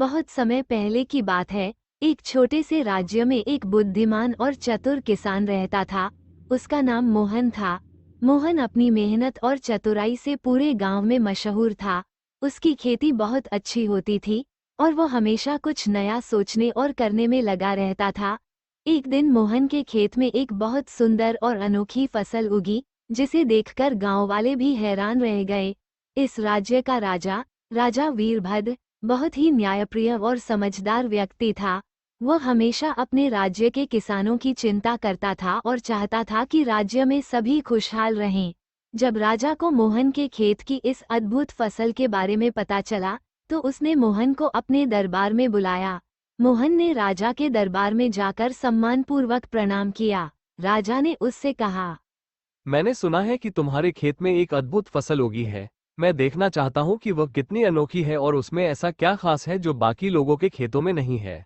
बहुत समय पहले की बात है। एक छोटे से राज्य में एक बुद्धिमान और चतुर किसान रहता था। उसका नाम मोहन था। मोहन अपनी मेहनत और चतुराई से पूरे गांव में मशहूर था। उसकी खेती बहुत अच्छी होती थी और वो हमेशा कुछ नया सोचने और करने में लगा रहता था। एक दिन मोहन के खेत में एक बहुत सुंदर और अनोखी फसल उगी, जिसे देखकर गांव वाले भी हैरान रह गए। इस राज्य का राजा वीरभद्र बहुत ही न्यायप्रिय और समझदार व्यक्ति था। वह हमेशा अपने राज्य के किसानों की चिंता करता था और चाहता था कि राज्य में सभी खुशहाल रहें। जब राजा को मोहन के खेत की इस अद्भुत फसल के बारे में पता चला, तो उसने मोहन को अपने दरबार में बुलाया। मोहन ने राजा के दरबार में जाकर सम्मानपूर्वक प्रणाम किया। राजा ने उससे कहा, मैंने सुना है कि तुम्हारे खेत में एक अद्भुत फसल उगी है। मैं देखना चाहता हूँ कि वह कितनी अनोखी है और उसमें ऐसा क्या खास है जो बाकी लोगों के खेतों में नहीं है।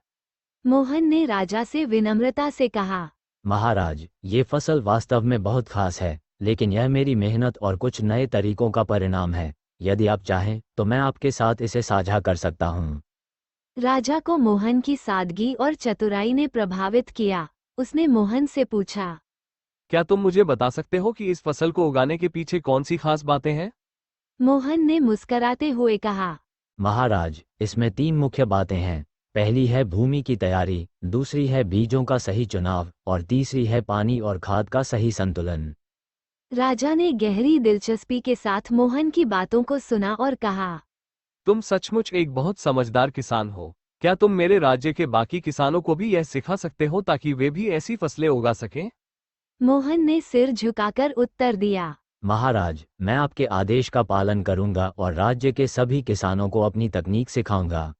मोहन ने राजा से विनम्रता से कहा, महाराज, ये फसल वास्तव में बहुत खास है, लेकिन यह मेरी मेहनत और कुछ नए तरीकों का परिणाम है। यदि आप चाहें तो मैं आपके साथ इसे साझा कर सकता हूँ। राजा को मोहन की सादगी और चतुराई ने प्रभावित किया। उसने मोहन से पूछा, क्या तुम मुझे बता सकते हो कि इस फसल को उगाने के पीछे कौन सी खास बातें हैं? मोहन ने मुस्कराते हुए कहा, महाराज, इसमें 3 मुख्य बातें हैं। पहली है भूमि की तैयारी, दूसरी है बीजों का सही चुनाव और तीसरी है पानी और खाद का सही संतुलन। राजा ने गहरी दिलचस्पी के साथ मोहन की बातों को सुना और कहा, तुम सचमुच एक बहुत समझदार किसान हो। क्या तुम मेरे राज्य के बाकी किसानों को भी यह सिखा सकते हो ताकि वे भी ऐसी फसलें उगा सकें? मोहन ने सिर झुकाकर उत्तर दिया, महाराज, मैं आपके आदेश का पालन करूंगा और राज्य के सभी किसानों को अपनी तकनीक सिखाऊंगा।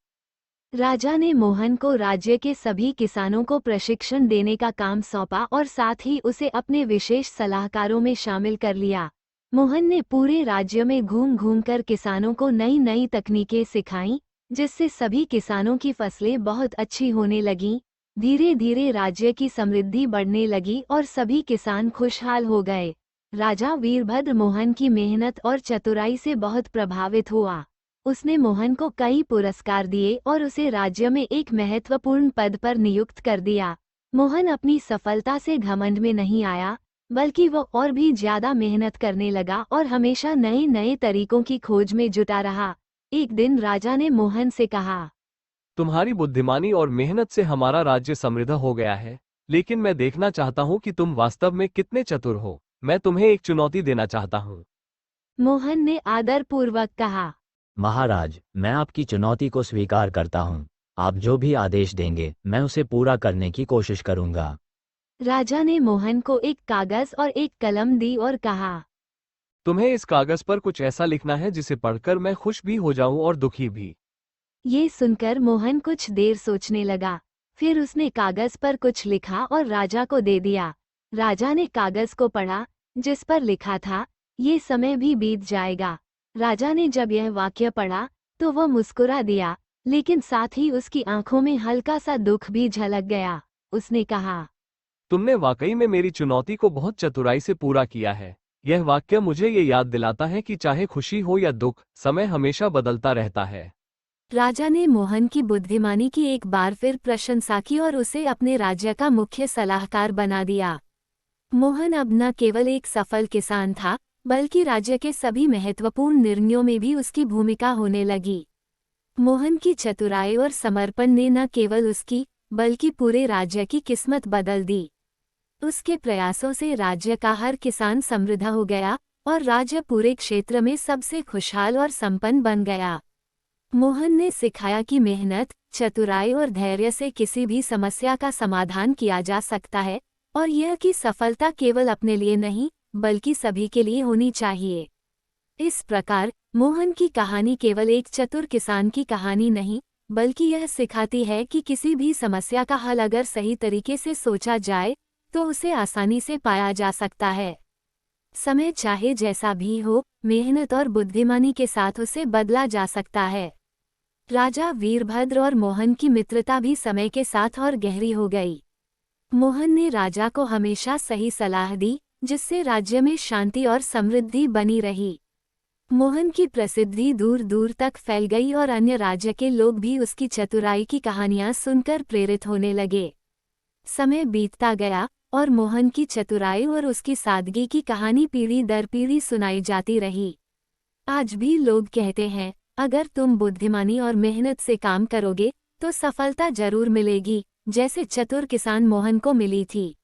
राजा ने मोहन को राज्य के सभी किसानों को प्रशिक्षण देने का काम सौंपा और साथ ही उसे अपने विशेष सलाहकारों में शामिल कर लिया। मोहन ने पूरे राज्य में घूम घूम कर किसानों को नई नई तकनीकें सिखाईं, जिससे सभी किसानों की फसलें बहुत अच्छी होने लगीं। धीरे धीरे राज्य की समृद्धि बढ़ने लगी और सभी किसान खुशहाल हो गए। राजा वीरभद्र मोहन की मेहनत और चतुराई से बहुत प्रभावित हुआ। उसने मोहन को कई पुरस्कार दिए और उसे राज्य में एक महत्वपूर्ण पद पर नियुक्त कर दिया। मोहन अपनी सफलता से घमंड में नहीं आया, बल्कि वो और भी ज्यादा मेहनत करने लगा और हमेशा नए नए तरीकों की खोज में जुटा रहा। एक दिन राजा ने मोहन से कहा, तुम्हारी बुद्धिमानी और मेहनत से हमारा राज्य समृद्ध हो गया है, लेकिन मैं देखना चाहता हूँ कि तुम वास्तव में कितने चतुर हो। मैं तुम्हें एक चुनौती देना चाहता हूँ। मोहन ने आदरपूर्वक कहा, महाराज, मैं आपकी चुनौती को स्वीकार करता हूँ। आप जो भी आदेश देंगे मैं उसे पूरा करने की कोशिश करूंगा। राजा ने मोहन को एक कागज और एक कलम दी और कहा, तुम्हें इस कागज पर कुछ ऐसा लिखना है जिसे पढ़कर मैं खुश भी हो जाऊं और दुखी भी। ये सुनकर मोहन कुछ देर सोचने लगा। फिर उसने कागज पर कुछ लिखा और राजा को दे दिया। राजा ने कागज को पढ़ा, जिस पर लिखा था, ये समय भी बीत जाएगा। राजा ने जब यह वाक्य पढ़ा तो वह मुस्कुरा दिया, लेकिन साथ ही उसकी आंखों में हल्का सा दुख भी झलक गया। उसने कहा, तुमने वाकई में मेरी चुनौती को बहुत चतुराई से पूरा किया है। यह वाक्य मुझे ये याद दिलाता है कि चाहे खुशी हो या दुख, समय हमेशा बदलता रहता है। राजा ने मोहन की बुद्धिमानी की एक बार फिर प्रशंसा की और उसे अपने राज्य का मुख्य सलाहकार बना दिया। मोहन अब न केवल एक सफल किसान था, बल्कि राज्य के सभी महत्वपूर्ण निर्णयों में भी उसकी भूमिका होने लगी। मोहन की चतुराई और समर्पण ने न केवल उसकी, बल्कि पूरे राज्य की किस्मत बदल दी। उसके प्रयासों से राज्य का हर किसान समृद्ध हो गया और राज्य पूरे क्षेत्र में सबसे खुशहाल और संपन्न बन गया। मोहन ने सिखाया कि मेहनत, चतुराई और धैर्य से किसी भी समस्या का समाधान किया जा सकता है, और यह कि सफलता केवल अपने लिए नहीं, बल्कि सभी के लिए होनी चाहिए। इस प्रकार मोहन की कहानी केवल एक चतुर किसान की कहानी नहीं, बल्कि यह सिखाती है कि किसी भी समस्या का हल अगर सही तरीके से सोचा जाए तो उसे आसानी से पाया जा सकता है। समय चाहे जैसा भी हो, मेहनत और बुद्धिमानी के साथ उसे बदला जा सकता है। राजा वीरभद्र और मोहन की मित्रता भी समय के साथ और गहरी हो गई। मोहन ने राजा को हमेशा सही सलाह दी, जिससे राज्य में शांति और समृद्धि बनी रही। मोहन की प्रसिद्धि दूर दूर तक फैल गई और अन्य राज्य के लोग भी उसकी चतुराई की कहानियां सुनकर प्रेरित होने लगे। समय बीतता गया और मोहन की चतुराई और उसकी सादगी की कहानी पीढ़ी दर पीढ़ी सुनाई जाती रही। आज भी लोग कहते हैं, अगर तुम बुद्धिमानी और मेहनत से काम करोगे तो सफलता जरूर मिलेगी, जैसे चतुर किसान मोहन को मिली थी।